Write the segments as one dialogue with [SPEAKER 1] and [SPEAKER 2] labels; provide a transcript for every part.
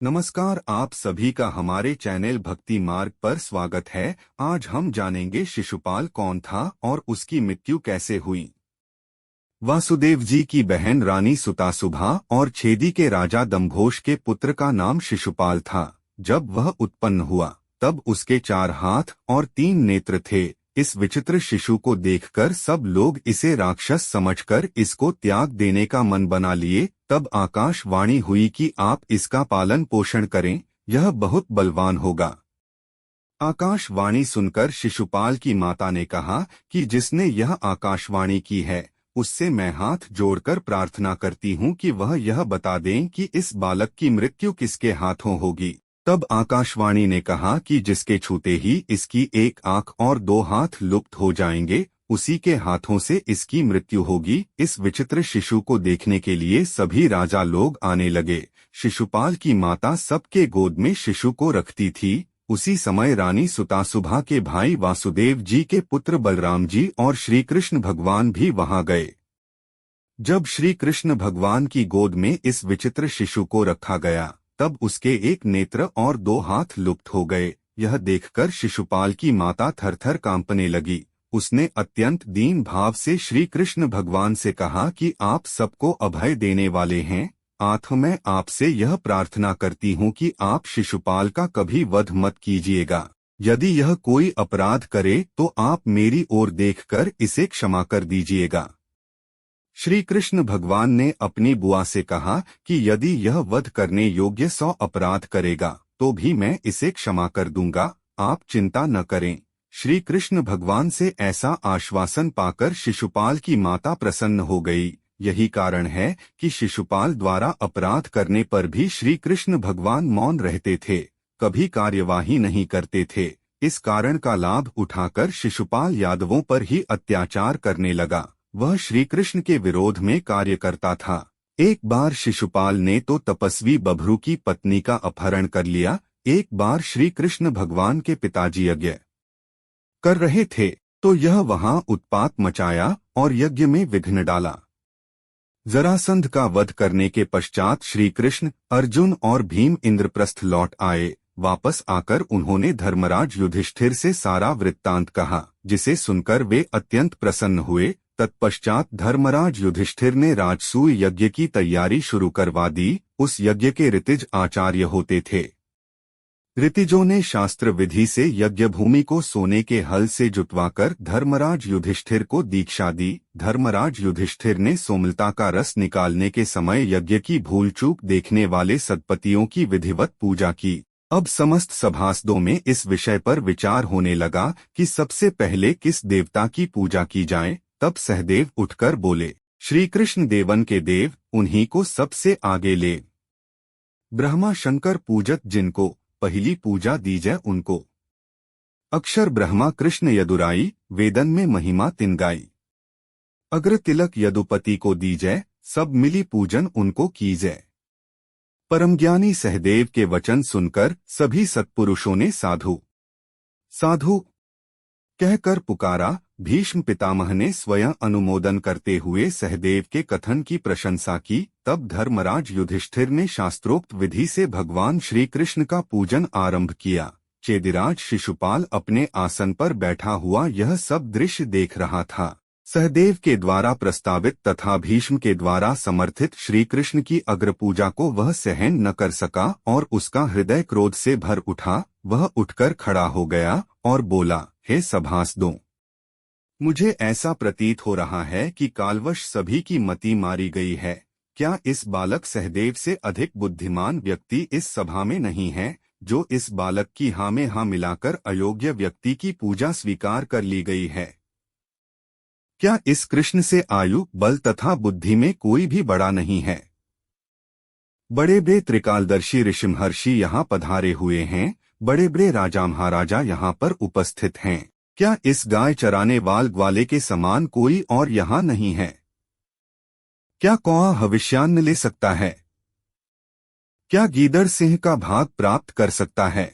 [SPEAKER 1] नमस्कार, आप सभी का हमारे चैनल भक्ति मार्ग पर स्वागत है। आज हम जानेंगे शिशुपाल कौन था और उसकी मृत्यु कैसे हुई। वासुदेव जी की बहन रानी सुतासुभा और छेदी के राजा दम्भोज के पुत्र का नाम शिशुपाल था। जब वह उत्पन्न हुआ तब उसके 4 हाथ और 3 नेत्र थे। इस विचित्र शिशु को देखकर सब लोग इसे राक्षस समझकर इसको त्याग देने का मन बना लिए। तब आकाशवाणी हुई कि आप इसका पालन पोषण करें, यह बहुत बलवान होगा। आकाशवाणी सुनकर शिशुपाल की माता ने कहा कि जिसने यह आकाशवाणी की है उससे मैं हाथ जोड़कर प्रार्थना करती हूँ कि वह यह बता दें कि इस बालक की मृत्यु किसके हाथों होगी। तब आकाशवाणी ने कहा कि जिसके छूते ही इसकी 1 आंख और 2 हाथ लुप्त हो जाएंगे, उसी के हाथों से इसकी मृत्यु होगी। इस विचित्र शिशु को देखने के लिए सभी राजा लोग आने लगे। शिशुपाल की माता सबके गोद में शिशु को रखती थी। उसी समय रानी सुतासुभा के भाई वासुदेव जी के पुत्र बलराम जी और श्री कृष्ण भगवान भी वहां गए। जब श्री कृष्ण भगवान की गोद में इस विचित्र शिशु को रखा गया तब उसके 1 नेत्र और 2 हाथ लुप्त हो गए। यह देखकर शिशुपाल की माता थरथर कांपने लगी। उसने अत्यंत दीन भाव से श्री कृष्ण भगवान से कहा कि आप सबको अभय देने वाले हैं, मैं आपसे यह प्रार्थना करती हूँ कि आप शिशुपाल का कभी वध मत कीजिएगा। यदि यह कोई अपराध करे तो आप मेरी ओर देखकर इसे क्षमा कर दीजिएगा। श्री कृष्ण भगवान ने अपनी बुआ से कहा कि यदि यह वध करने योग्य 100 अपराध करेगा तो भी मैं इसे क्षमा कर दूंगा, आप चिंता न करें। श्री कृष्ण भगवान से ऐसा आश्वासन पाकर शिशुपाल की माता प्रसन्न हो गई। यही कारण है कि शिशुपाल द्वारा अपराध करने पर भी श्री कृष्ण भगवान मौन रहते थे, कभी कार्यवाही नहीं करते थे। इस कारण का लाभ उठाकर शिशुपाल यादवों पर ही अत्याचार करने लगा। वह श्री कृष्ण के विरोध में कार्य करता था। एक बार शिशुपाल ने तो तपस्वी बभ्रू की पत्नी का अपहरण कर लिया। एक बार श्री कृष्ण भगवान के पिताजी यज्ञ कर रहे थे तो यह वहां उत्पात मचाया और यज्ञ में विघ्न डाला। जरासंध का वध करने के पश्चात श्री कृष्ण, अर्जुन और भीम इंद्रप्रस्थ लौट आए। वापस आकर उन्होंने धर्मराज युधिष्ठिर से सारा वृत्तांत कहा, जिसे सुनकर वे अत्यंत प्रसन्न हुए। तत्पश्चात धर्मराज युधिष्ठिर ने राजसूय यज्ञ की तैयारी शुरू करवा दी। उस यज्ञ के ऋतिज आचार्य होते थे। ऋतिजों ने शास्त्र विधि से यज्ञ भूमि को सोने के हल से जुटवाकर धर्मराज युधिष्ठिर को दीक्षा दी। धर्मराज युधिष्ठिर ने सोमलता का रस निकालने के समय यज्ञ की भूल चूक देखने वाले सत्पतियों की विधिवत पूजा की। अब समस्त सभासदों में इस विषय पर विचार होने लगा कि सबसे पहले किस देवता की पूजा की जाए। तब सहदेव उठकर बोले, श्री कृष्ण देवन के देव, उन्हीं को सबसे आगे ले। ब्रह्मा शंकर पूजत जिनको, पहली पूजा दी जाए उनको। अक्षर ब्रह्मा कृष्ण यदुराई, वेदन में महिमा तिन गाई। अग्र तिलक यदुपति को दी जाए, सब मिली पूजन उनको की जाए। परमज्ञानी सहदेव के वचन सुनकर सभी सत्पुरुषों ने साधु साधु कहकर पुकारा। भीष्म पितामह ने स्वयं अनुमोदन करते हुए सहदेव के कथन की प्रशंसा की। तब धर्मराज युधिष्ठिर ने शास्त्रोक्त विधि से भगवान श्री कृष्ण का पूजन आरंभ किया। चेदिराज शिशुपाल अपने आसन पर बैठा हुआ यह सब दृश्य देख रहा था। सहदेव के द्वारा प्रस्तावित तथा भीष्म के द्वारा समर्थित श्री कृष्ण की अग्रपूजा को वह सहन न कर सका और उसका हृदय क्रोध से भर उठा। वह उठकर खड़ा हो गया और बोला, हे सभासदों, मुझे ऐसा प्रतीत हो रहा है कि कालवश सभी की मति मारी गई है। क्या इस बालक सहदेव से अधिक बुद्धिमान व्यक्ति इस सभा में नहीं है, जो इस बालक की हाँ में हाँ मिलाकर अयोग्य व्यक्ति की पूजा स्वीकार कर ली गई है? क्या इस कृष्ण से आयु, बल तथा बुद्धि में कोई भी बड़ा नहीं है? बड़े बड़े त्रिकालदर्शी ऋषिमहर्षि यहाँ पधारे हुए हैं, बड़े बड़े राजा महाराजा यहाँ पर उपस्थित हैं। क्या इस गाय चराने वाले के समान कोई और यहाँ नहीं है? क्या कौआ भविष्यान्न ले सकता है? क्या गीदड़ सिंह का भाग प्राप्त कर सकता है?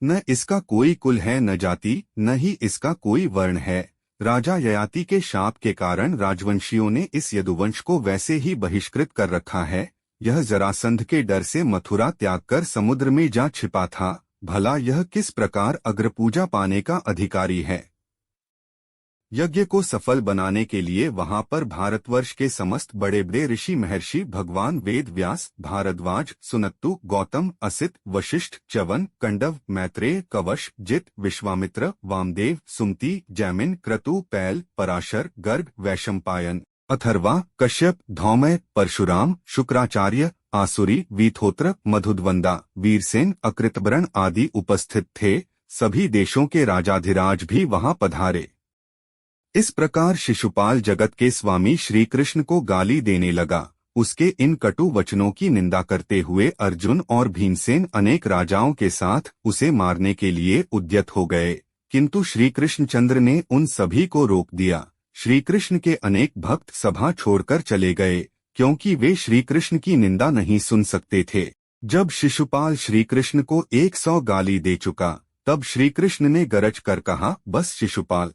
[SPEAKER 1] न इसका कोई कुल है, न जाति, न ही इसका कोई वर्ण है। राजा ययाति के शाप के कारण राजवंशियों ने इस यदुवंश को वैसे ही बहिष्कृत कर रखा है। यह जरासंध के डर से मथुरा त्याग कर समुद्र में जा छिपा था। भला यह किस प्रकार अग्रपूजा पाने का अधिकारी है। यज्ञ को सफल बनाने के लिए वहां पर भारतवर्ष के समस्त बड़े बड़े ऋषि महर्षि भगवान वेद व्यास, भारद्वाज, सुनत्तु, गौतम, असित, वशिष्ठ, च्यवन, कंडव, मैत्रेय, कवश, जित, विश्वामित्र, वामदेव, सुमति, जैमिन, क्रतु, पैल, पराशर, गर्ग, वैशंपायन, अथर्वा, कश्यप, धौमय, परशुराम, शुक्राचार्य, आसुरी, वीथोत्र, मधुद्वंदा, वीरसेन, अकृतबरण आदि उपस्थित थे। सभी देशों के राजाधिराज भी वहां पधारे। इस प्रकार शिशुपाल जगत के स्वामी श्री कृष्ण को गाली देने लगा। उसके इन कटु वचनों की निंदा करते हुए अर्जुन और भीमसेन अनेक राजाओं के साथ उसे मारने के लिए उद्यत हो गए, किंतु श्री कृष्णचंद्र ने उन सभी को रोक दिया। श्री कृष्ण के अनेक भक्त सभा छोड़कर चले गए, क्योंकि वे श्री कृष्ण की निंदा नहीं सुन सकते थे। जब शिशुपाल श्री कृष्ण को 100 गाली दे चुका, तब श्री कृष्ण ने गरज कर कहा, बस शिशुपाल,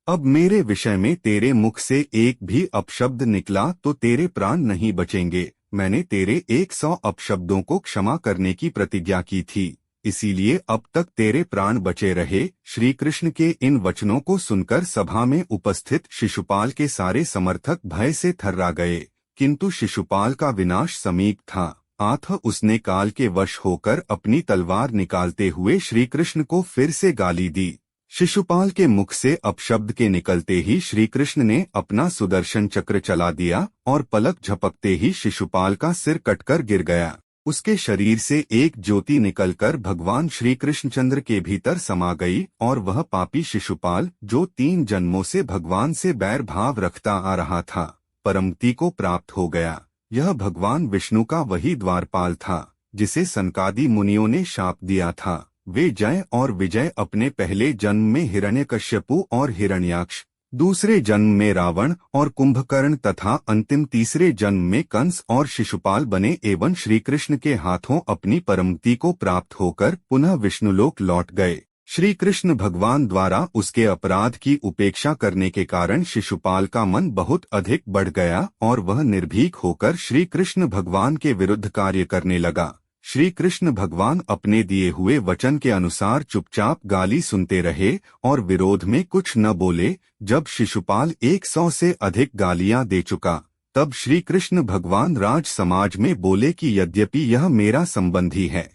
[SPEAKER 1] अब मेरे विषय में तेरे मुख से एक भी अपशब्द निकला तो तेरे प्राण नहीं बचेंगे। मैंने तेरे 100 अपशब्दों को क्षमा करने की प्रतिज्ञा की थी, इसीलिए अब तक तेरे प्राण बचे रहे। श्री कृष्ण के इन वचनों को सुनकर सभा में उपस्थित शिशुपाल के सारे समर्थक भय से थर्रा गए, किंतु शिशुपाल का विनाश समीप था। अतः उसने काल के वश होकर अपनी तलवार निकालते हुए श्री कृष्ण को फिर से गाली दी। शिशुपाल के मुख से अपशब्द के निकलते ही श्री कृष्ण ने अपना सुदर्शन चक्र चला दिया और पलक झपकते ही शिशुपाल का सिर कटकर गिर गया। उसके शरीर से एक ज्योति निकलकर भगवान श्री कृष्णचंद्र के भीतर समा गई और वह पापी शिशुपाल, जो 3 जन्मों से भगवान से बैर भाव रखता आ रहा था, परमगति को प्राप्त हो गया। यह भगवान विष्णु का वही द्वारपाल था जिसे सनकादि मुनियों ने शाप दिया था। वे जय और विजय अपने पहले जन्म में हिरण्यकश्यपु और हिरण्याक्ष, दूसरे जन्म में रावण और कुंभकर्ण तथा अंतिम तीसरे जन्म में कंस और शिशुपाल बने एवं श्री कृष्ण के हाथों अपनी परमगति को प्राप्त होकर पुनः विष्णुलोक लौट गए। श्री कृष्ण भगवान द्वारा उसके अपराध की उपेक्षा करने के कारण शिशुपाल का मन बहुत अधिक बढ़ गया और वह निर्भीक होकर श्री कृष्ण भगवान के विरुद्ध कार्य करने लगा। श्री कृष्ण भगवान अपने दिए हुए वचन के अनुसार चुपचाप गाली सुनते रहे और विरोध में कुछ न बोले। जब शिशुपाल 100 से अधिक गालियां दे चुका, तब श्री कृष्ण भगवान राज समाज में बोले कि यद्यपि यह मेरा संबंधी है,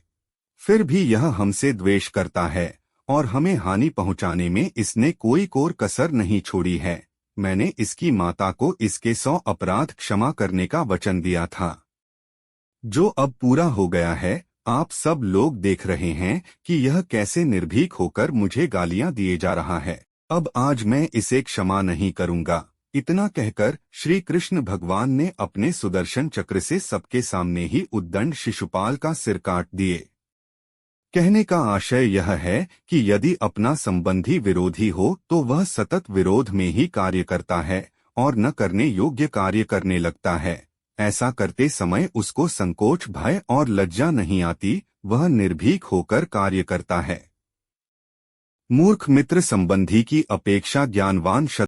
[SPEAKER 1] फिर भी यह हमसे द्वेष करता है और हमें हानि पहुंचाने में इसने कोई कोर कसर नहीं छोड़ी है। मैंने इसकी माता को इसके 100 अपराध क्षमा करने का वचन दिया था, जो अब पूरा हो गया है। आप सब लोग देख रहे हैं कि यह कैसे निर्भीक होकर मुझे गालियां दिए जा रहा है। अब आज मैं इसे क्षमा नहीं करूंगा। इतना कहकर श्री कृष्ण भगवान ने अपने सुदर्शन चक्र से सबके सामने ही उद्दंड शिशुपाल का सिर काट दिए। कहने का आशय यह है कि यदि अपना संबंधी विरोधी हो तो वह सतत विरोध में ही कार्य करता है और न करने योग्य कार्य करने लगता है। ऐसा करते समय उसको संकोच, भय और लज्जा नहीं आती, वह निर्भीक होकर कार्य करता है। मूर्ख मित्र संबंधी की अपेक्षा ज्ञानवान